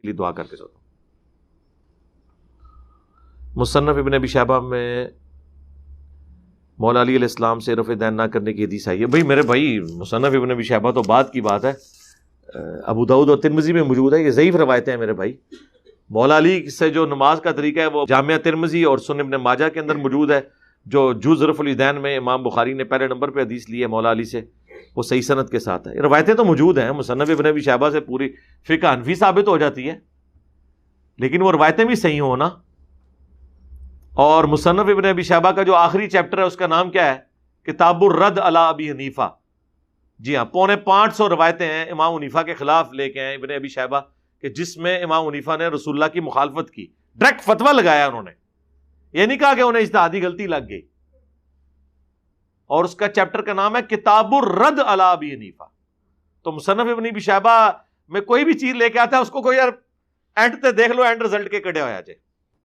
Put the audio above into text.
لیے دعا کر کے سوتا ہوں۔ مصنف ابن ابی شیبہ میں مولا علی علیہ السلام سے رفع دین نہ کرنے کی حدیث آئی ہے۔ بھائی میرے بھائی مصنف ابن ابی شیبہ تو بعد کی بات ہے، ابو داؤد اور ترمذی میں موجود ہے، یہ ضعیف روایتیں ہیں میرے بھائی۔ مولا علی سے جو نماز کا طریقہ ہے وہ جامعہ ترمذی اور سنن ابن ماجہ کے اندر موجود ہے، جو جز رفع الیدین میں امام بخاری نے پہلے نمبر پہ حدیث لی ہے مولا علی سے، وہ صحیح سند کے ساتھ ہے۔ یہ روایتیں تو موجود ہیں، مصنف ابن ابی شیبہ سے پوری فقہ حنفی ثابت ہو جاتی ہے، لیکن وہ روایتیں بھی صحیح ہوں نا۔ اور مصنف ابن ابی شیبہ کا جو آخری چیپٹر ہے اس کا نام کیا ہے؟ کتاب الرد علی ابی حنیفہ۔ جی ہاں، 550 روایتیں ہیں امام حنیفہ کے خلاف لے کے ہیں ابن ابی شیبہ، کہ جس میں امام حنیفہ نے رسول اللہ کی مخالفت کی، ڈائریکٹ فتویٰ لگایا انہوں نے، یہ نہیں کہا کہ انہیں اجتہادی غلطی لگ گئی۔ اور اس کا چیپٹر کا نام ہے کتاب الرد علی ابی حنیفہ۔ تو مصنف ابن ابی شیبہ میں کوئی بھی چیز لے کے آتا ہے اس کو کوئی یار اینڈ تے دیکھ لو، اینڈ رزلٹ کے کڑے ہو جائے۔